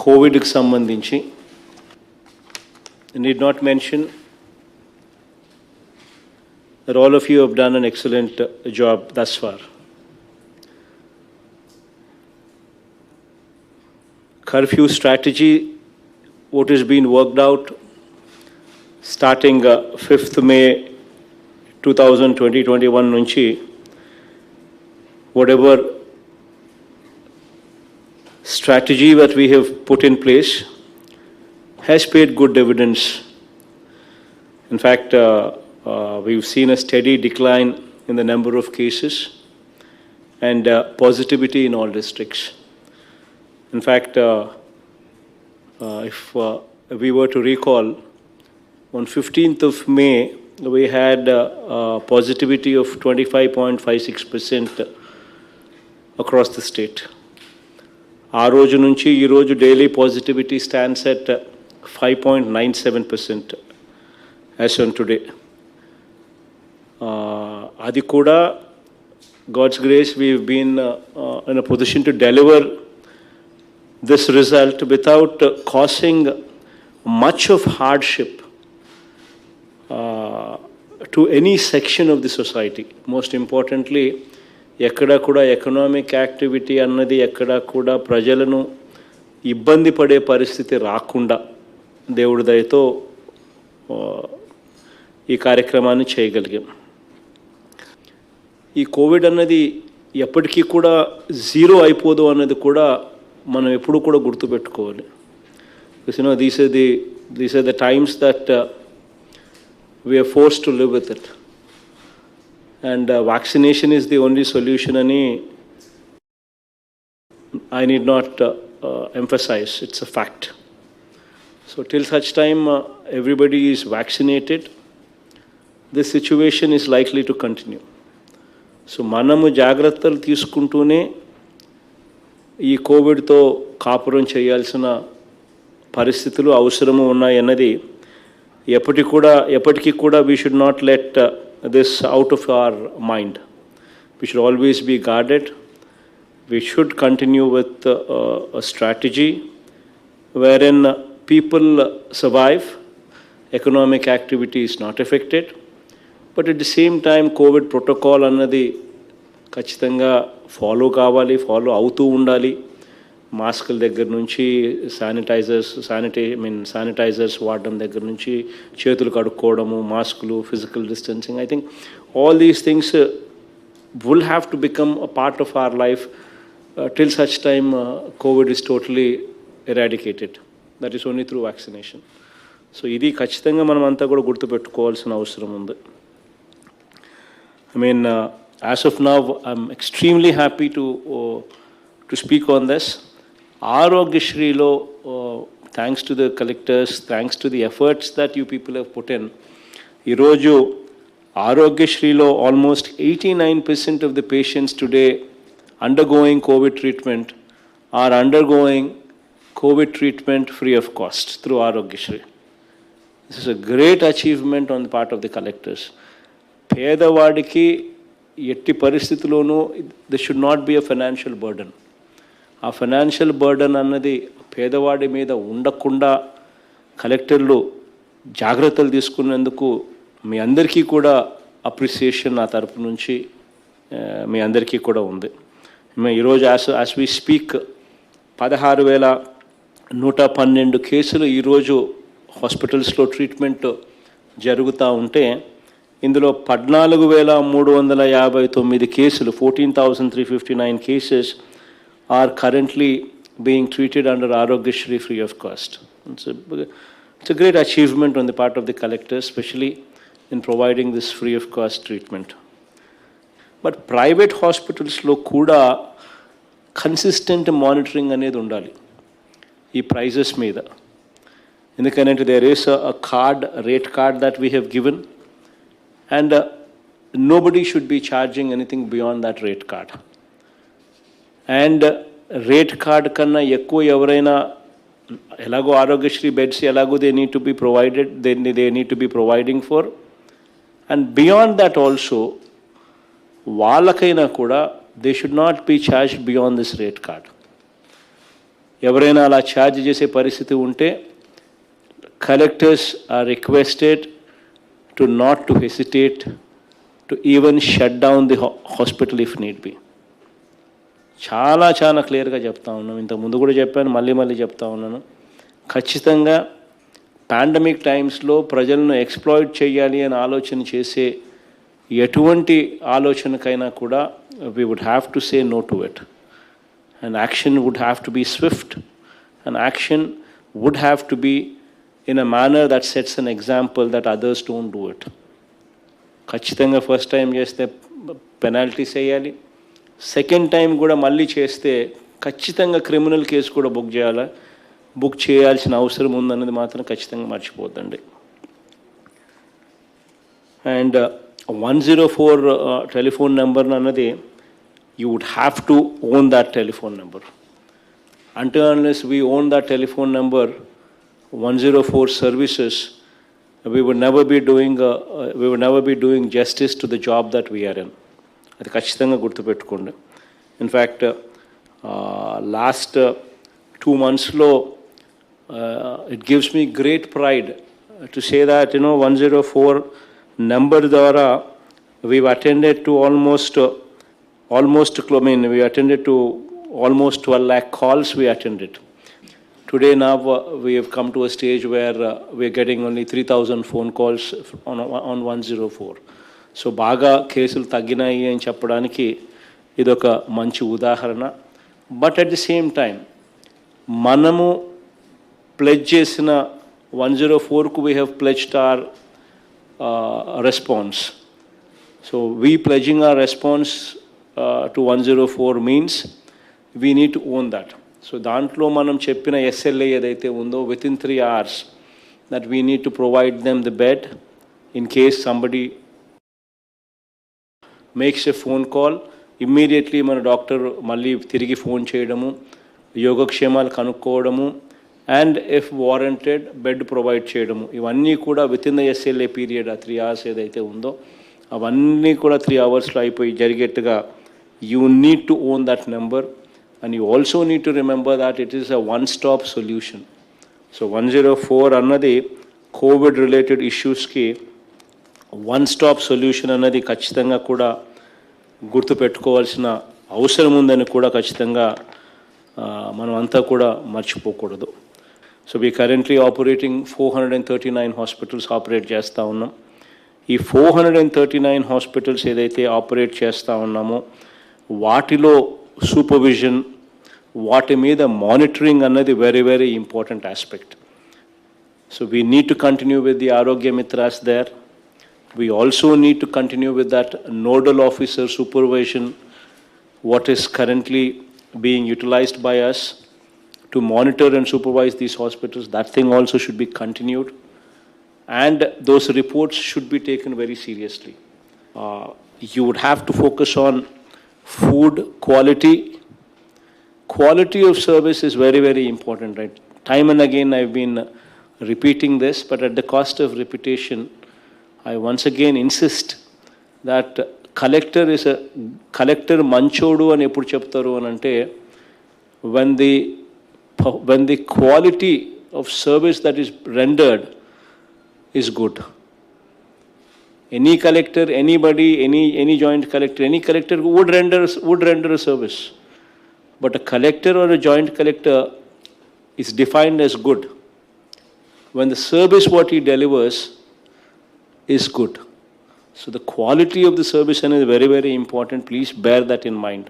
కోవిడ్కి సంబంధించి I need not mention that all of you have done an excellent job thus far. Curfew strategy, what has been worked out starting 5th May 2020-21 nunchi, whatever strategy that we have put in place has paid good dividends. In fact, we've seen a steady decline in the number of cases and positivity in all districts. In fact, if we were to recall, on 15th of May, we had positivity of 25.56% across the state. ఆ రోజు నుంచి ఈ రోజు daily positivity stands at 5.97% as on today. అది కూడా God's grace, we've been in a position to deliver this result without causing much of hardship to any section of the society. Most importantly, ఎక్కడా కూడా economic activity అన్నది ఎక్కడా కూడా ప్రజలను ఇబ్బంది పడే పరిస్థితి రాకుండా దేవుడి దయతో ఈ కార్యక్రమాన్ని చేయగలిగాం. ఈ కోవిడ్ అన్నది ఎప్పటికీ కూడా జీరో అయిపోదు అన్నది కూడా మనం ఎప్పుడు కూడా గుర్తుపెట్టుకోవాలి. These are the times that we are forced to live with it. And vaccination is the only solution, and I need not emphasize, it's a fact. So till such time everybody is vaccinated, this situation is likely to continue. So manamu జాగ్రత్తలు తీసుకుంటూనే ఈ కోవిడ్తో కాపురం చేయాల్సిన పరిస్థితులు అవసరము ఉన్నాయన్నది ఎప్పటికీ కూడా we should not let this out of our mind. We should always be guarded. We should continue with a strategy wherein people survive, economic activity is not affected, but at the same time COVID protocol annadi ఖచ్చితంగా follow కావాలి, follow అవుతూ ఉండాలి. మాస్కుల దగ్గర నుంచి sanitizers వాడడం దగ్గర నుంచి చేతులు కడుక్కోవడము, మాస్కులు, physical distancing, I think all these things will have to become a part of our life till such time Covid is totally eradicated. That is only through vaccination. So ఇది ఖచ్చితంగా మనం అంతా కూడా గుర్తుపెట్టుకోవాల్సిన అవసరం ఉంది. I mean, as of now, I'm extremely happy to speak on this. Aarogyashree-lo, thanks to the collectors, thanks to the efforts that you people have put in, ee roju Aarogyashree-lo almost 89% of the patients today undergoing COVID treatment are undergoing COVID treatment free of cost through Aarogyashree. This is a great achievement on the part of the collectors. పేదవాడికి ఎట్టి పరిస్థితుల్లోనూ this should not be a financial burden. ఆ financial burden అన్నది పేదవాడి మీద ఉండకుండా కలెక్టర్లు జాగ్రత్తలు తీసుకున్నందుకు మీ అందరికీ కూడా అప్రిసియేషన్ నా తరపు నుంచి మీ అందరికీ కూడా ఉంది. ఈరోజు యాజ్ వి స్పీక్ 16,112 కేసులు ఈరోజు హాస్పిటల్స్లో ట్రీట్మెంట్ జరుగుతూ ఉంటే ఇందులో 14,359 కేసులు, 14,359 cases are currently being treated under Aarogyashree free of cost. It's a great achievement on the part of the collectors, especially in providing this free of cost treatment. But private hospitals lo kuda consistent monitoring anedi undali ee prices meeda. Endukante there is a rate card that we have given, and nobody should be charging anything beyond that rate card. And rate card kanna ekku evaraina elago Aarogyashree beds elago they need to be provided, they need to be providing for, and beyond that also వాళ్ళకైనా కూడా they should not be charged beyond this rate card. ఎవరైనా అలా charge చేసే పరిస్థితి ఉంటే collectors are requested to not to hesitate to even shut down the hospital if need be. చాలా చాలా క్లియర్గా చెప్తా ఉన్నాం. ఇంతకుముందు కూడా చెప్పాను, మళ్ళీ చెప్తా ఉన్నాను. ఖచ్చితంగా పాండమిక్ టైమ్స్లో ప్రజలను ఎక్స్ప్లాయిట్ చేయాలి అని ఆలోచన చేసే ఎటువంటి ఆలోచనకైనా కూడా we would have to say no to it. And action would have to be swift. And action would have to be in a manner that sets an example that others don't do it. ఖచ్చితంగా first time చేస్తే penalties వేయాలి. Second time కూడా మళ్ళీ చేస్తే ఖచ్చితంగా criminal case కూడా book చేయాల్సిన అవసరం ఉందన్నది మాత్రం ఖచ్చితంగా మర్చిపోద్దండి. అండ్ 104 టెలిఫోన్ నెంబర్ అన్నది you would have to own that telephone number. Until unless we own that telephone number, 104 services, we would never be doing justice to the job that we are in. అది ఖచ్చితంగా గుర్తుపెట్టుకోండి. In fact last 2 monthsలో it gives me great pride to say that 104 number ద్వారా we've attended to we attended to almost 12 lakh calls we attended. Today now we have come to a stage where we are getting only 3,000 phone calls on 104. So బాగా కేసులు తగ్గినాయి అని చెప్పడానికి ఇదొక మంచి ఉదాహరణ. But at the same time మనము pledge చేసిన 104కు we have pledged our response. So we pledging our response to 104 means we need to own that. So దాంట్లో మనం చెప్పిన SLA ఏదైతే ఉందో within 3 hours that we need to provide them the bed in case somebody makes a phone call, immediately మన doctor మళ్ళీ తిరిగి phone చేయడము, యోగక్షేమాలు కనుక్కోవడము, and if warranted bed provide చేయడము, ఇవన్నీ కూడా వితిన్ ద SLA పీరియడ్ ఆ 3 hours ఏదైతే ఉందో అవన్నీ కూడా 3 hours అయిపోయి జరిగేట్టుగా you need to own that number. And you also need to remember that it is a one-stop solution. So 104 అన్నది కోవిడ్ రిలేటెడ్ ఇష్యూస్కి one-stop solution అన్నది ఖచ్చితంగా కూడా గుర్తుపెట్టుకోవాల్సిన అవసరం ఉందని కూడా ఖచ్చితంగా మనం అంతా కూడా మర్చిపోకూడదు. So we currently operating 439 hospitals operate చేస్తూ ఉన్నాం. ఈ 439 హాస్పిటల్స్ ఏదైతే ఆపరేట్ చేస్తూ ఉన్నామో వాటిలో సూపర్విజన్, వాటి మీద మానిటరింగ్ అన్నది very very important aspect. So we need to continue with the ఆరోగ్య మిత్రాస్ there. We also need to continue with that nodal officer supervision, what is currently being utilized by us to monitor and supervise these hospitals. That thing also should be continued. And those reports should be taken very seriously. You would have to focus on food quality. Quality of service is very, very important, right? Time and again I've been repeating this, but at the cost of repetition, I once again insist that collector manchodu అని ఎప్పుడు చెప్తారు అని అంటే when the quality of service that is rendered is good. Any collector, anybody, any joint collector, any collector would render a service. But a collector or a joint collector is defined as good when the service what he delivers is good. So the quality of the service is very, very important. Please bear that in mind.